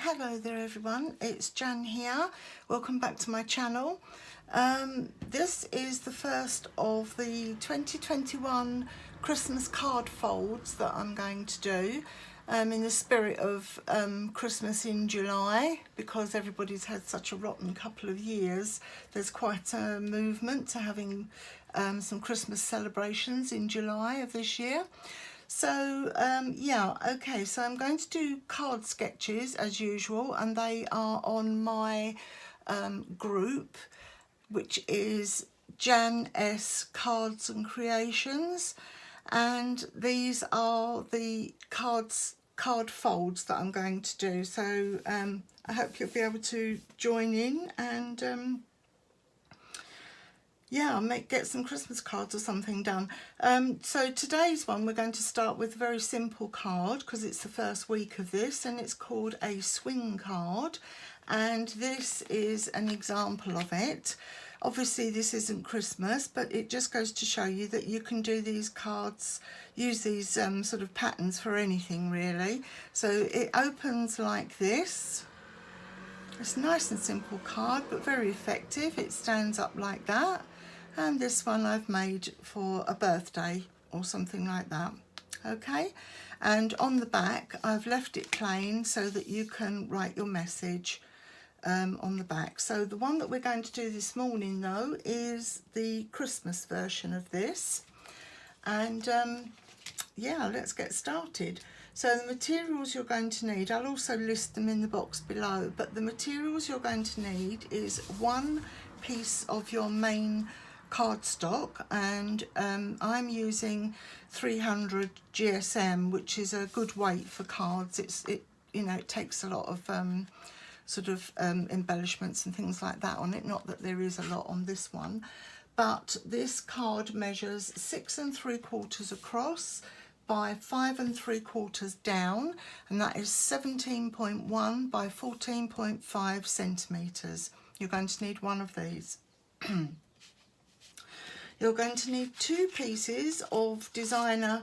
Hello there everyone, it's Jan here. Welcome back to my channel. This is the first of the 2021 Christmas card folds that I'm going to do in the spirit of Christmas in July, because everybody's had such a rotten couple of years. There's quite a movement to having some Christmas celebrations in July of this year. So yeah, okay, so I'm going to do card sketches as usual, and they are on my group, which is Jan S Cards and Creations, and these are the card folds that I'm going to do. So I hope you'll be able to join in and yeah, get some Christmas cards or something done. So today's one, we're going to start with a very simple card because it's the first week of this, and it's called a swing card, and this is an example of it. Obviously this isn't Christmas, but it just goes to show you that you can do these cards, use these sort of patterns for anything really. So it opens like this. It's a nice and simple card, but very effective. It stands up like that. And this one I've made for a birthday or something like that. Okay, and on the back I've left it plain so that you can write your message on the back. So the one that we're going to do this morning though is the Christmas version of this. And yeah, let's get started. So the materials you're going to need, I'll also list them in the box below, but the materials you're going to need is one piece of your main cardstock, and I'm using 300 GSM, which is a good weight for cards. It takes a lot of sort of embellishments and things like that on it. Not that there is a lot on this one, but this card measures 6 3/4 across by 5 3/4 down, and that is 17.1 by 14.5 centimeters. You're going to need one of these. You're going to need 2 pieces of designer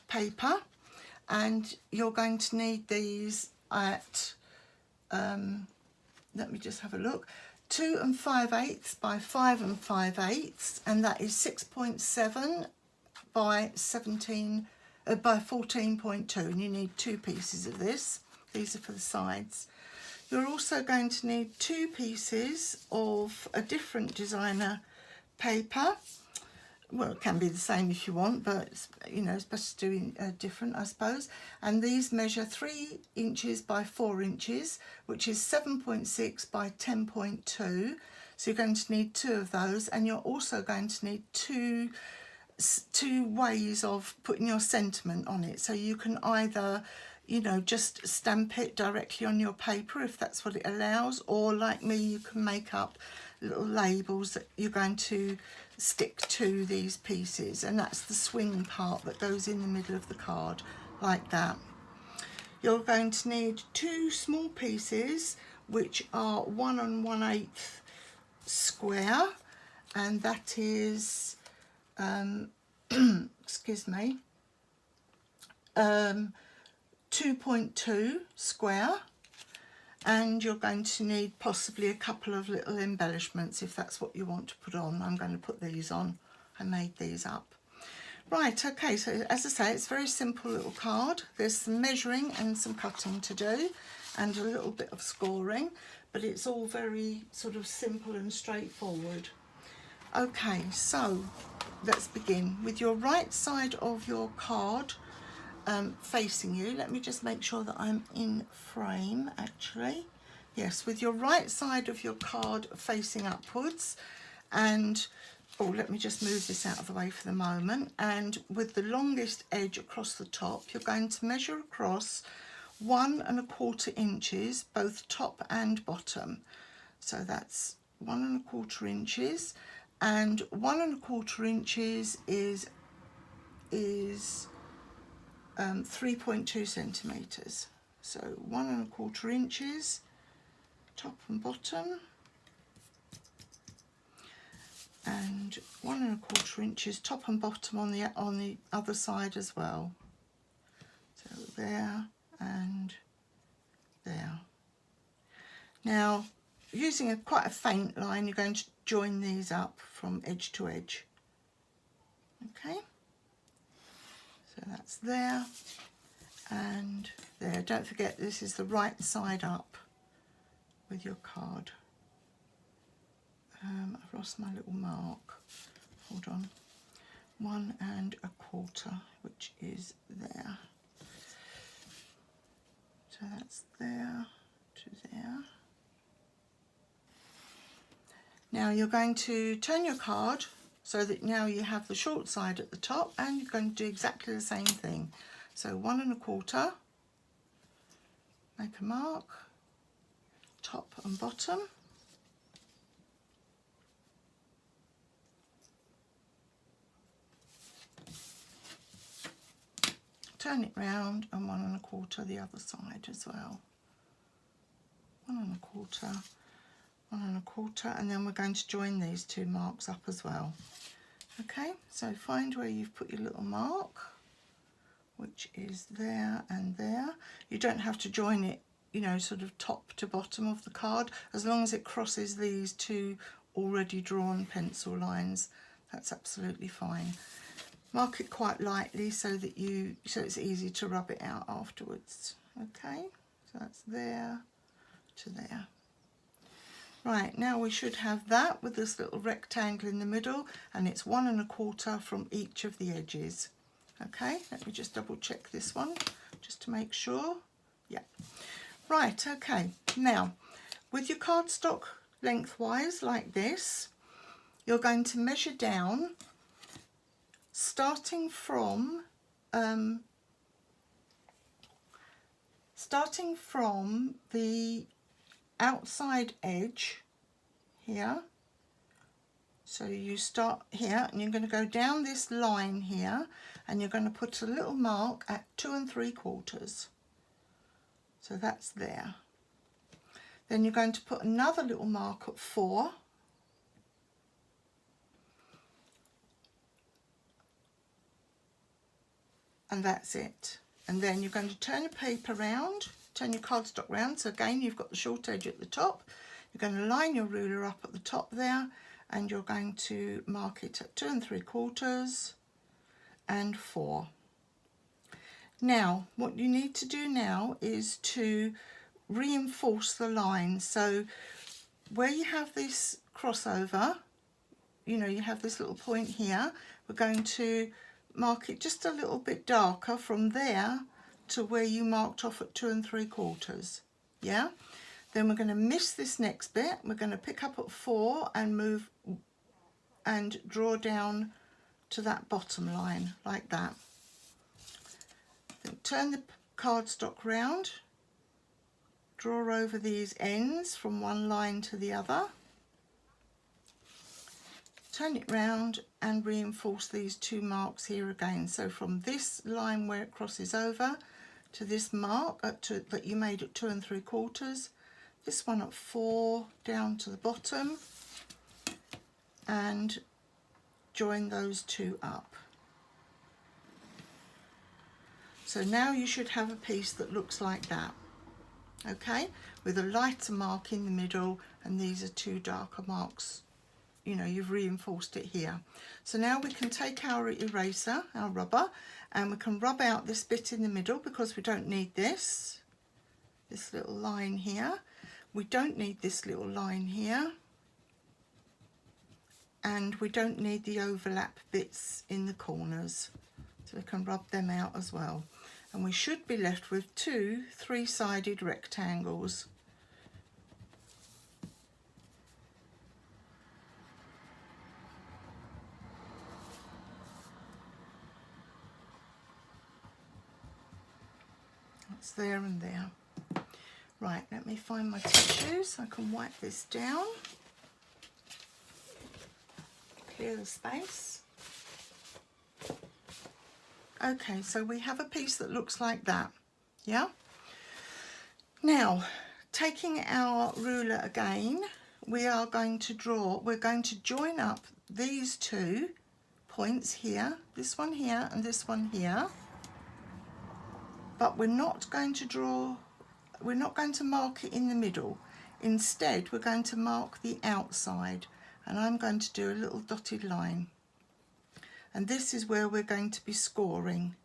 paper, and you're going to need these at, let me just have a look, 2 5/8 by 5 5/8, and that is 6.7 by 17 by 14.2, and you need 2 pieces of this. These are for the sides. You're also going to need 2 pieces of a different designer paper. Well, it can be the same if you want, but it's best to do different, I suppose. And these measure 3 inches by 4 inches, which is 7.6 by 10.2. So you're going to need 2 of those, and you're also going to need two ways of putting your sentiment on it. So you can either just stamp it directly on your paper if that's what it allows, or like me, you can make up little labels that you're going to stick to these pieces, and that's the swing part that goes in the middle of the card like that. You're going to need 2 small pieces which are 1 1/8 square, and that is excuse me, 2.2 square, and you're going to need possibly a couple of little embellishments if that's what you want to put on. I'm going to put these on. I made these up. Right, okay, so as I say, it's a very simple little card. There's some measuring and some cutting to do and a little bit of scoring, but it's all very sort of simple and straightforward. Okay, so let's begin with your right side of your card facing you. Let me just make sure that I'm in frame actually. Yes, with your right side of your card facing upwards, and let me just move this out of the way for the moment, and with the longest edge across the top, you're going to measure across 1 1/4 inches both top and bottom. So that's 1 1/4 inches, and 1 1/4 inches is 3.2 centimeters. So 1 1/4 inches top and bottom, and 1 1/4 inches top and bottom on the other side as well. So there and Now, using quite a faint line, you're going to join these up from edge to edge. Okay, so that's there and there. Don't forget, this is the right side up with your card. I've lost my little mark. Hold on. 1 1/4, which is there. So that's there to there. Now you're going to turn your card so that now you have the short side at the top, and you're going to do exactly the same thing. So 1 1/4, make a mark, top and bottom. Turn it round and 1 1/4 the other side as well. 1 1/4, 1 1/4, and then we're going to join these two marks up as well. Okay, so find where you've put your little mark, which is there and there. You don't have to join it, you know, sort of top to bottom of the card, as long as it crosses these two already drawn pencil lines. That's absolutely fine. Mark it quite lightly so that it's easy to rub it out afterwards. Okay, so that's there to there. Right, now we should have that with this little rectangle in the middle, and it's 1 1/4 from each of the edges. Okay, let me just double check this one just to make sure. Yeah, right, okay. Now, with your cardstock lengthwise like this, you're going to measure down, starting from the outside edge here. So you start here and you're going to go down this line here, and you're going to put a little mark at 2 3/4. So that's there. Then you're going to put another little mark at 4. And that's it. And then you're going to turn your paper round, turn your cardstock round. So again, you've got the short edge at the top. You're going to line your ruler up at the top there, and you're going to mark it at 2 3/4 and 4. Now, what you need to do now is to reinforce the line. So where you have this crossover, you know, you have this little point here, we're going to mark it just a little bit darker from there to where you marked off at 2 3/4. Yeah, then we're going to miss this next bit. We're going to pick up at 4 and move and draw down to that bottom line like that. Then turn the cardstock round, draw over these ends from one line to the other, turn it round and reinforce these two marks here again. So from this line where it crosses over to this mark that you made at 2 3/4, this one at 4 down to the bottom, and join those two up. So now you should have a piece that looks like that, okay, with a lighter mark in the middle, and these are two darker marks. You know, you've reinforced it here. So now we can take our eraser, our rubber, and we can rub out this bit in the middle, because we don't need this little line here. We don't need this little line here. And we don't need the overlap bits in the corners. So we can rub them out as well. And we should be left with 2 3-sided rectangles. That's there and there. Right, let me find my tissues so I can wipe this down. Clear the space. Okay, so we have a piece that looks like that, yeah? Now, taking our ruler again, we're going to join up these 2 points here, this one here and this one here, but we're not going to mark it in the middle. Instead, we're going to mark the outside, and I'm going to do a little dotted line. And this is where we're going to be scoring.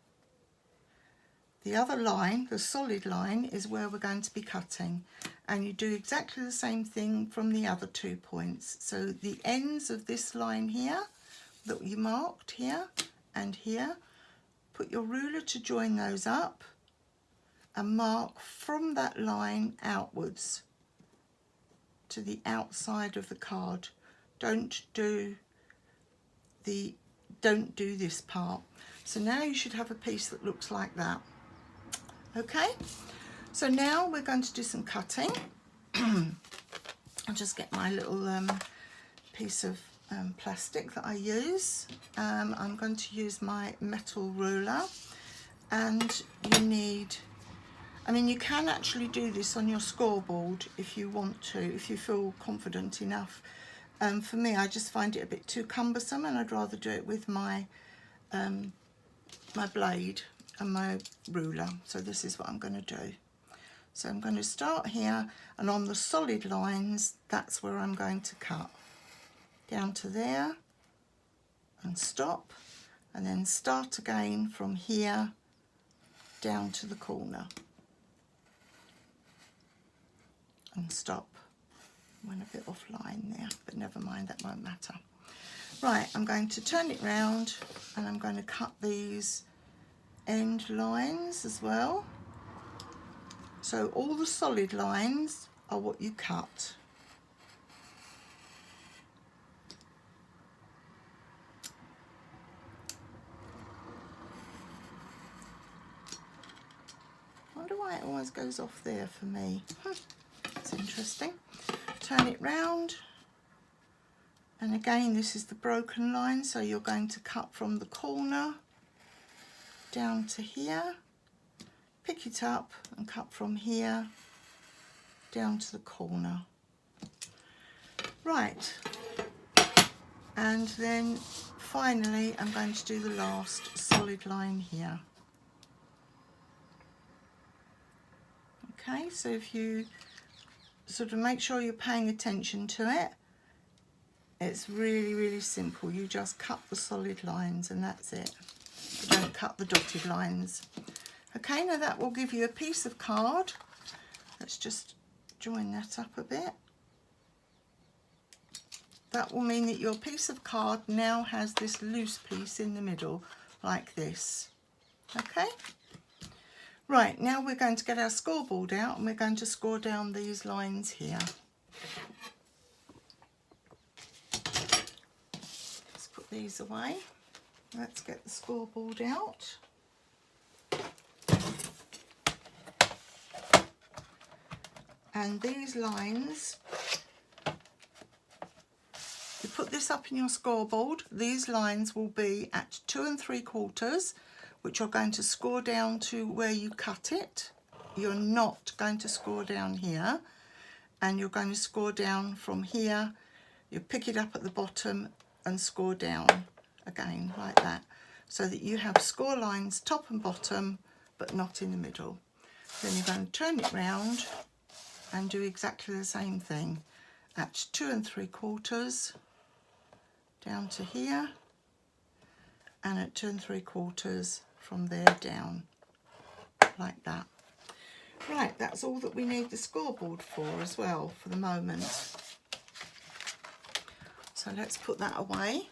The other line, the solid line, is where we're going to be cutting. And you do exactly the same thing from the other 2 points. So the ends of this line here that you marked here and here, put your ruler to join those up and mark from that line outwards to the outside of the card. Don't do this part. So now you should have a piece that looks like that. Okay, so now we're going to do some cutting. I'll just get my little piece of plastic that I use. I'm going to use my metal ruler, and you need, I mean, you can actually do this on your scoreboard if you want to, if you feel confident enough. For me, I just find it a bit too cumbersome, and I'd rather do it with my my blade and my ruler. So this is what I'm going to do. So I'm going to start here, and on the solid lines, that's where I'm going to cut. Down to there and stop, and then start again from here down to the corner and stop. Went a bit offline there, but never mind, that won't matter. Right, I'm going to turn it round, and I'm going to cut these end lines as well. So all the solid lines are what you cut. I wonder why it always goes off there for me. That's interesting. Turn it round, and again this is the broken line, so you're going to cut from the corner down to here, pick it up and cut from here down to the corner. Right, and then finally I'm going to do the last solid line here. Okay, so if you sort of make sure you're paying attention to it, it's really, really simple. You just cut the solid lines and that's it. You don't cut the dotted lines. Okay, now that will give you a piece of card. Let's just join that up a bit. That will mean that your piece of card now has this loose piece in the middle, like this. Okay? Right, now we're going to get our scoreboard out, and we're going to score down these lines here. Let's put these away. Let's get the scoreboard out. And these lines, you put this up in your scoreboard, these lines will be at 2 3/4, which you're going to score down to where you cut it. You're not going to score down here, and you're going to score down from here. You pick it up at the bottom and score down again like that, so that you have score lines top and bottom but not in the middle. Then you're going to turn it round and do exactly the same thing at 2 3/4 down to here, and at 2 3/4 from there down, like that. Right, that's all that we need the scoreboard for as well for the moment. So let's put that away.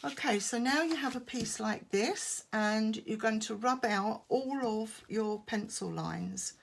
Okay, so now you have a piece like this, and you're going to rub out all of your pencil lines.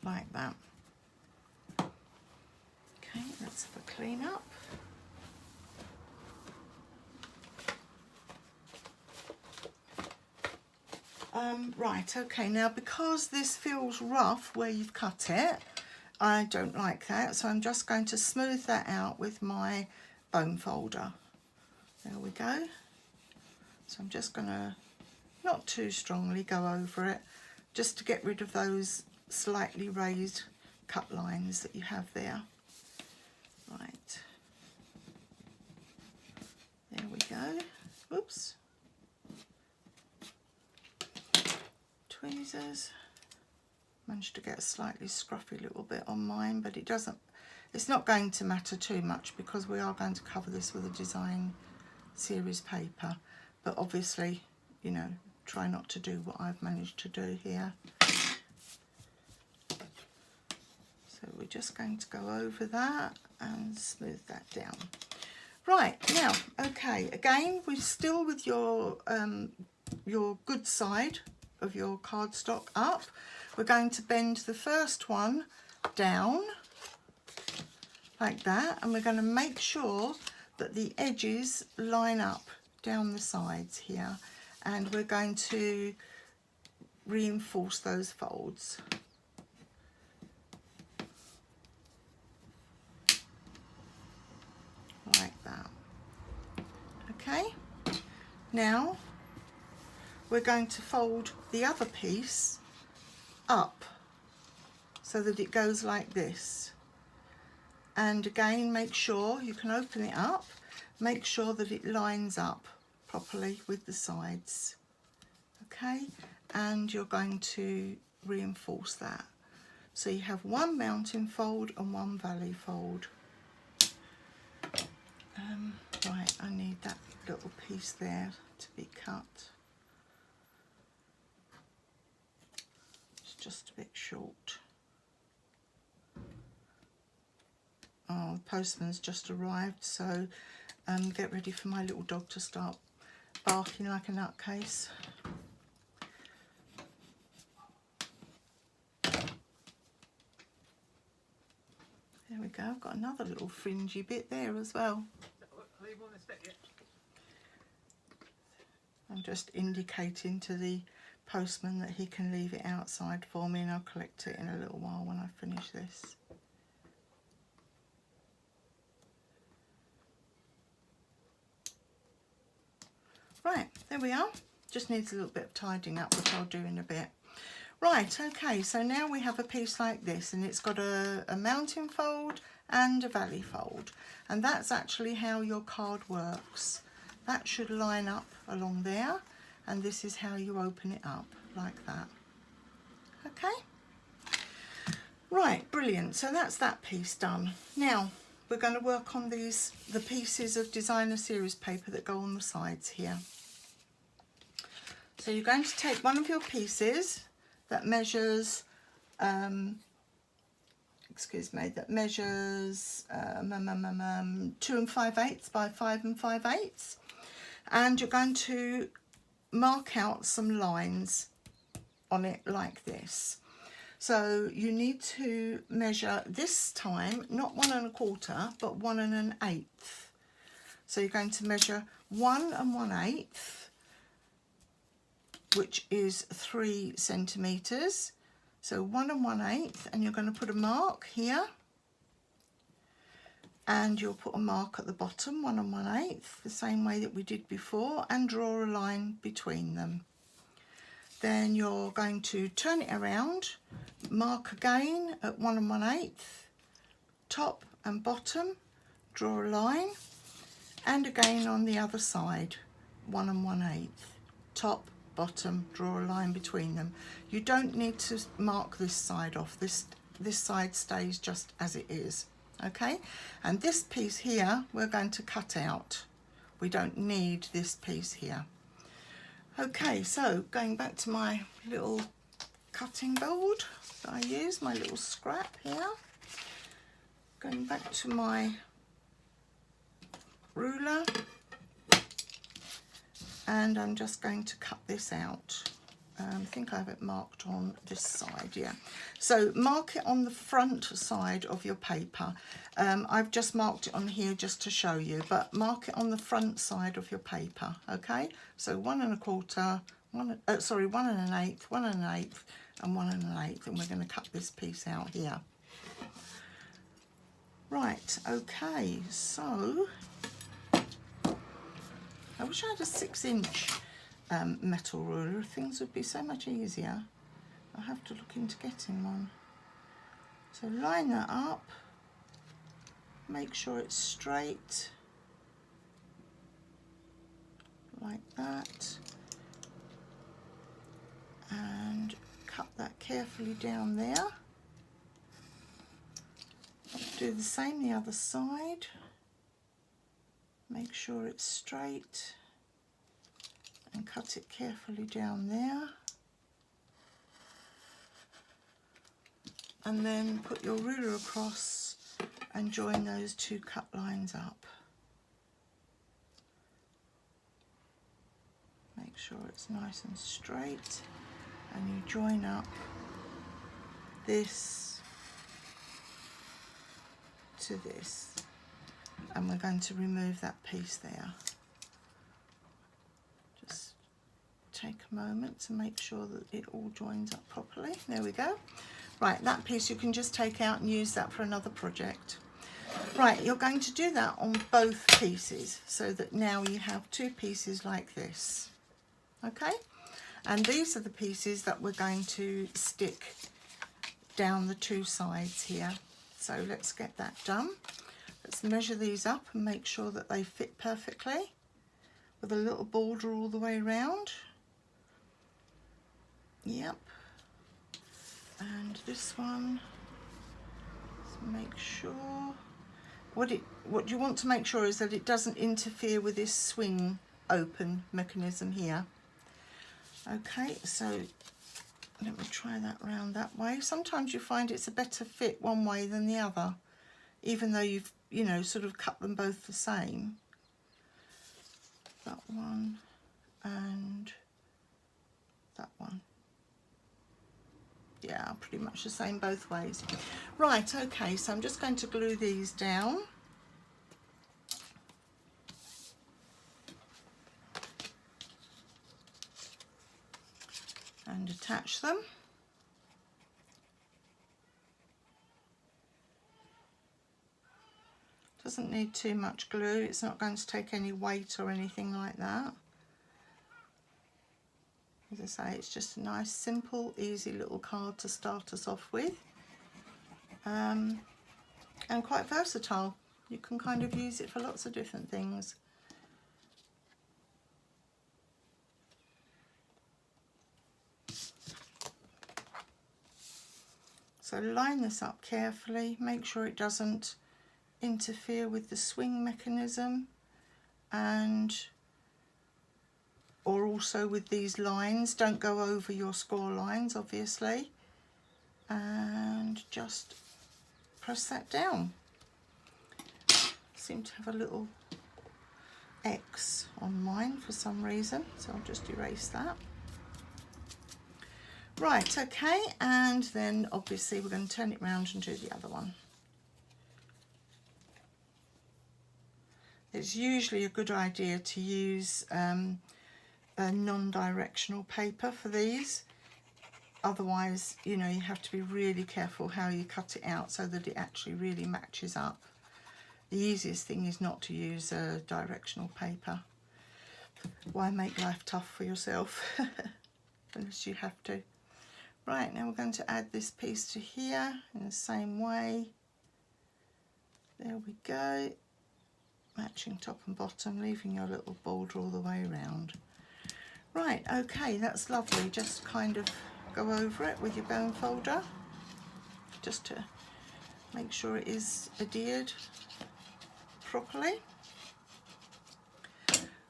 Like that. Okay, let's have a clean up. Right, okay, now because this feels rough where you've cut it, I don't like that, so I'm just going to smooth that out with my bone folder. There we go. So I'm just going to not too strongly go over it, just to get rid of those slightly raised cut lines that you have there. Right. There we go. Whoops. Tweezers. Managed to get a slightly scruffy little bit on mine, but it's not going to matter too much because we are going to cover this with a design series paper. But obviously, you know, try not to do what I've managed to do here. So we're just going to go over that and smooth that down. Right, now, okay, again, we're still with your good side of your cardstock up. We're going to bend the first one down like that, and we're going to make sure that the edges line up down the sides here, and we're going to reinforce those folds. Like that. Okay, now we're going to fold the other piece up so that it goes like this, and again make sure you can open it up, make sure that it lines up properly with the sides. Okay, and you're going to reinforce that so you have one mountain fold and one valley fold. Right, I need that little piece there to be cut. It's just a bit short. Oh, the postman's just arrived, so get ready for my little dog to start barking like a nutcase. There we go, I've got another little fringy bit there as well. I'm just indicating to the postman that he can leave it outside for me, and I'll collect it in a little while when I finish this. Right, there we are. Just needs a little bit of tidying up, which I'll do in a bit. Right, okay, so now we have a piece like this, and it's got a mountain fold and a valley fold, and that's actually how your card works. That should line up along there, and this is how you open it up, like that. Okay? Right, brilliant. So that's that piece done. Now, we're going to work on the pieces of designer series paper that go on the sides here. So you're going to take one of your pieces that measures, 2 5/8 by 5 5/8, and you're going to mark out some lines on it like this. So you need to measure this time not 1 1/4 but 1 1/8. So you're going to measure 1 1/8, which is 3 centimeters. So 1 1/8, and you're going to put a mark here, and you'll put a mark at the bottom, 1 1/8, the same way that we did before, and draw a line between them. Then you're going to turn it around, mark again at 1 1/8, top and bottom, draw a line, and again on the other side, 1 1/8, top, bottom, draw a line between them. You don't need to mark this side off. This side stays just as it is. Okay, and this piece here we're going to cut out. We don't need this piece here. Okay, so going back to my little cutting board that I use, my little scrap here, going back to my ruler, and I'm just going to cut this out. I think I have it marked on this side, yeah. So mark it on the front side of your paper. I've just marked it on here just to show you, but mark it on the front side of your paper, okay? So 1 1/4, 1 and 1/8, 1 and 1/8 and 1 and 1/8, and we're going to cut this piece out here. Right, okay, so I wish I had a 6-inch metal ruler. Things would be so much easier. I'll have to look into getting one. So line that up, make sure it's straight, like that, and cut that carefully down there. Do the same the other side, make sure it's straight and cut it carefully down there. And then put your ruler across and join those 2 cut lines up. Make sure it's nice and straight, and you join up this to this, and we're going to remove that piece there. Just take a moment to make sure that it all joins up properly. There we go. Right, that piece you can just take out and use that for another project. Right, you're going to do that on both pieces so that now you have 2 pieces like this. Okay, and these are the pieces that we're going to stick down the 2 sides here. So let's get that done. Let's measure these up and make sure that they fit perfectly with a little border all the way around. Yep. And this one, let's make sure, what you want to make sure is that it doesn't interfere with this swing open mechanism here. Okay, so let me try that round that way. Sometimes you find it's a better fit one way than the other, even though you've, you know, sort of cut them both the same. That one and that one. Yeah, pretty much the same both ways. Right, okay, so I'm just going to glue these down. And attach them. Doesn't need too much glue, it's not going to take any weight or anything like that. As I say, it's just a nice, simple, easy little card to start us off with. And quite versatile. You can kind of use it for lots of different things. So line this up carefully, make sure it doesn't interfere with the swing mechanism, or also with these lines. Don't go over your score lines, obviously, and just press that down. Seem to have a little X on mine for some reason, so I'll just erase that. Right, okay, and then obviously we're going to turn it round and do the other one. It's usually a good idea to use a non-directional paper for these. Otherwise, you know, you have to be really careful how you cut it out so that it actually really matches up. The easiest thing is not to use a directional paper. Why make life tough for yourself unless you have to. Right, now we're going to add this piece to here in the same way. There we go. Matching top and bottom, leaving your little border all the way around. Right, okay, that's lovely. Just kind of go over it with your bone folder just to make sure it is adhered properly.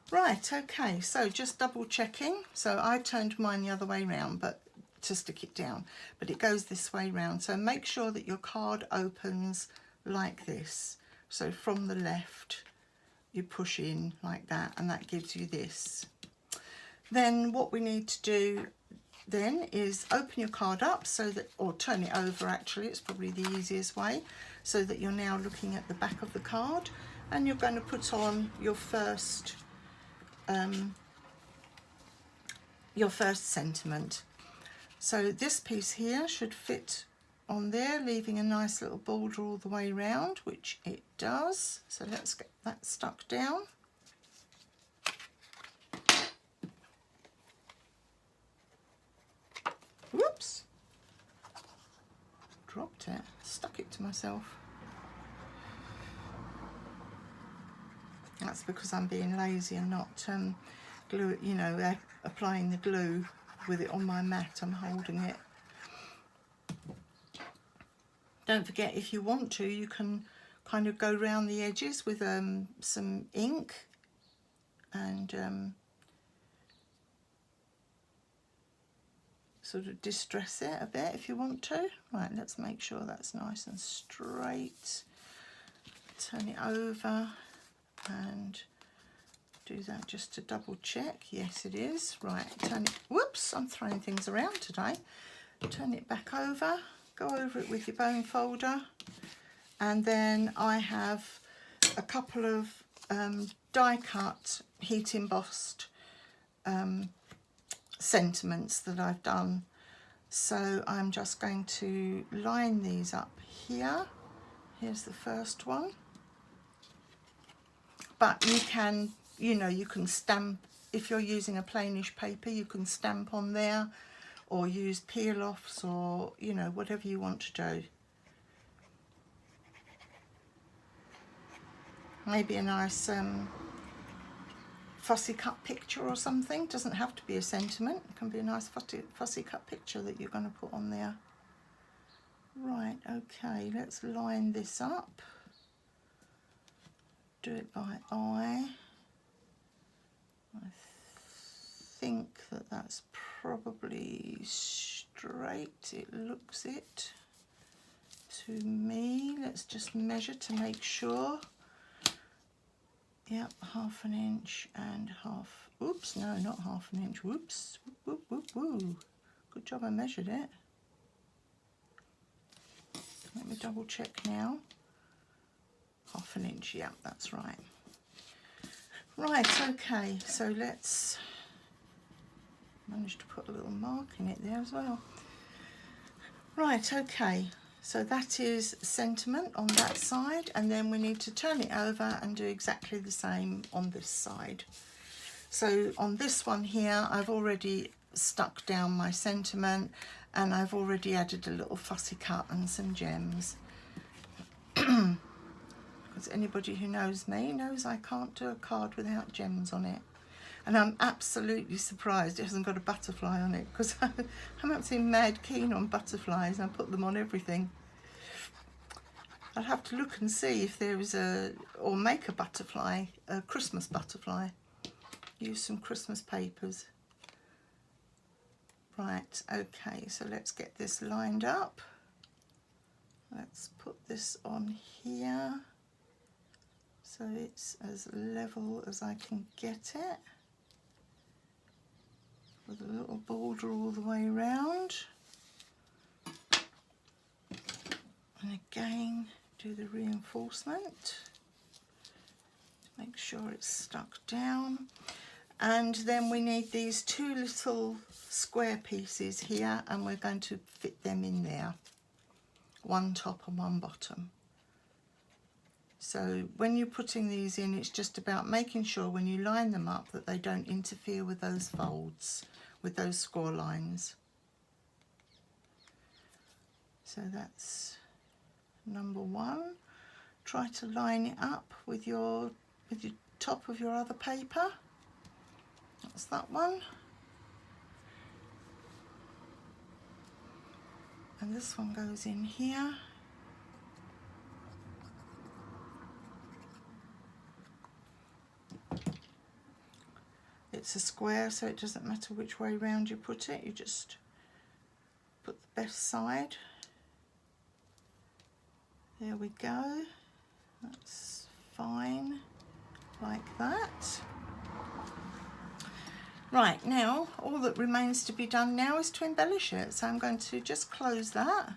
Right, okay, so just double checking. So I turned mine the other way round, but to stick it down, but it goes this way round. So make sure that your card opens like this. So from the left, you push in like that, and that gives you this. Then what we need to do then is open your card up so that, or turn it over actually, it's probably the easiest way, so that you're now looking at the back of the card, and you're going to put on your first your first sentiment. So this piece here should fit on there, leaving a nice little border all the way round, which it does. So let's get that stuck down. Whoops, dropped it, stuck it to myself. That's because I'm being lazy and not glue, you know, applying the glue with it on my mat. I'm holding it. Don't forget, if you want to, you can kind of go round the edges with some ink and sort of distress it a bit if you want to. Right, let's make sure that's nice and straight. Turn it over and do that just to double check. Yes, it is. Right, turn it, whoops, I'm throwing things around today. Turn it back over, go over it with your bone folder, and then I have a couple of die cut heat embossed sentiments that I've done. So I'm just going to line these up here. Here's the first one. But you can, you know, you can stamp, if you're using a plainish paper, you can stamp on there or use peel-offs or, you know, whatever you want to do. Maybe a nice fussy cut picture or something. Doesn't have to be a sentiment. It can be a nice fussy cut picture that you're going to put on there. Right, okay, let's line this up. Do it by eye. I think that that's probably straight. It looks it to me. Let's just measure to make sure. Yep, 1/2 inch and half. Oops, no, not 1/2 inch. Whoops. Whoop, whoop, whoop, whoop. Good job I measured it. Let me double check now. 1/2 inch, yeah, that's right. Right, okay, so let's manage to put a little mark in it there as well. Right, okay, so that is sentiment on that side, and then we need to turn it over and do exactly the same on this side. So on this one here, I've already stuck down my sentiment, and I've already added a little fussy cut and some gems. Because anybody who knows me knows I can't do a card without gems on it. And I'm absolutely surprised it hasn't got a butterfly on it, because I'm absolutely mad keen on butterflies. I put them on everything. I'll have to look and see if there is or make a butterfly, a Christmas butterfly. Use some Christmas papers. Right, okay, so let's get this lined up. Let's put this on here so it's as level as I can get it, with a little border all the way around. And again, do the reinforcement. Make sure it's stuck down. And then we need these 2 little square pieces here, and we're going to fit them in there. One top and one bottom. So when you're putting these in, it's just about making sure when you line them up that they don't interfere with those folds, with those score lines. So that's number 1. Try to line it up with your top of your other paper. That's that one. And this one goes in here. It's a square, so it doesn't matter which way round you put it. You just put the best side. There we go. That's fine, like that. Right, now all that remains to be done now is to embellish it. So I'm going to just close that.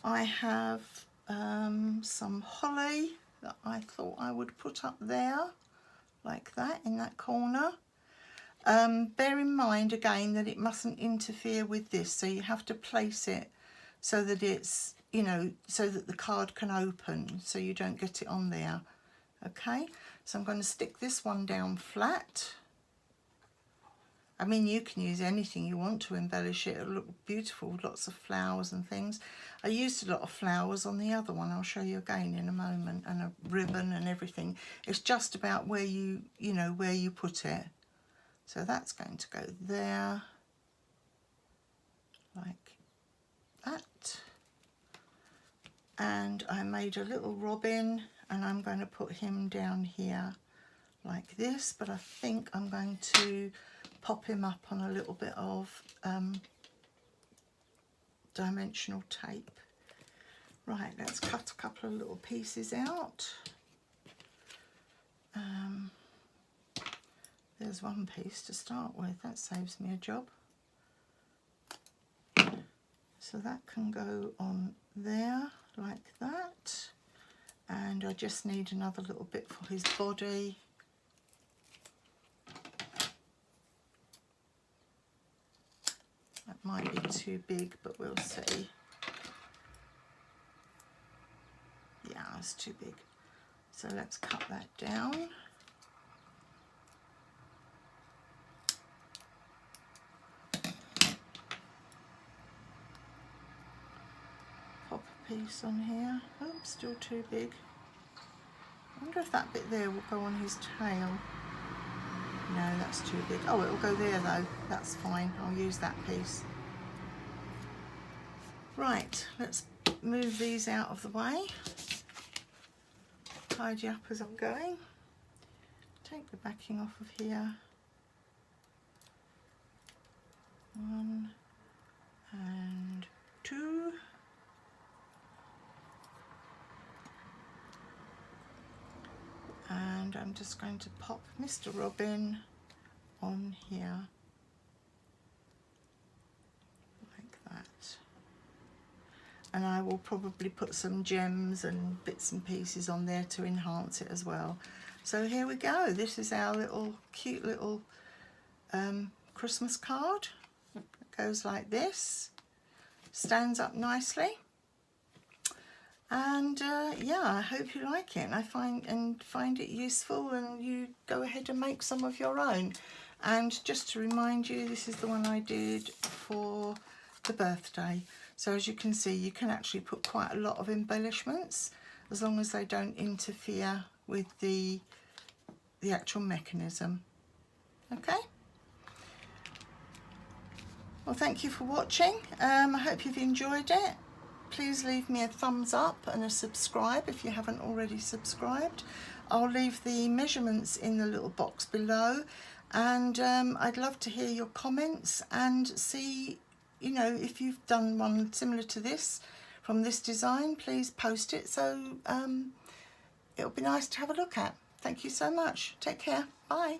I have some holly that I thought I would put up there, like that, in that corner. Bear in mind again that it mustn't interfere with this, so you have to place it so that it's, you know, so that the card can open, so you don't get it on there. Okay, so I'm going to stick this one down flat. I mean, you can use anything you want to embellish it. It'll look beautiful, lots of flowers and things. I used a lot of flowers on the other one, I'll show you again in a moment, and a ribbon and everything. It's just about where you know, where you put it. So that's going to go there, like that. And I made a little robin, and I'm going to put him down here like this, but I think I'm going to pop him up on a little bit of dimensional tape. Right, let's cut a couple of little pieces out. There's one piece to start with, that saves me a job. So that can go on there like that, and I just need another little bit for his body. That might be too big, but we'll see. Yeah, it's too big. So let's cut that down. Pop a piece on here. Oh, still too big. I wonder if that bit there will go on his tail. No, that's too big. Oh, it'll go there though. That's fine. I'll use that piece. Right, let's move these out of the way. Tidy up as I'm going. Take the backing off of here. 1 and 2. And I'm just going to pop Mr. Robin on here like that. And I will probably put some gems and bits and pieces on there to enhance it as well. So here we go. This is our little cute little Christmas card. It goes like this. Stands up nicely. And yeah, I hope you like it. I find it useful, and you go ahead and make some of your own. And just to remind you, this is the one I did for the birthday. So as you can see, you can actually put quite a lot of embellishments as long as they don't interfere with the actual mechanism. Okay. Well, thank you for watching. I hope you've enjoyed it. Please leave me a thumbs up and a subscribe if you haven't already subscribed. I'll leave the measurements in the little box below, and I'd love to hear your comments and see, you know, if you've done one similar to this from this design. Please post it, so it'll be nice to have a look at. Thank you so much. Take care. Bye.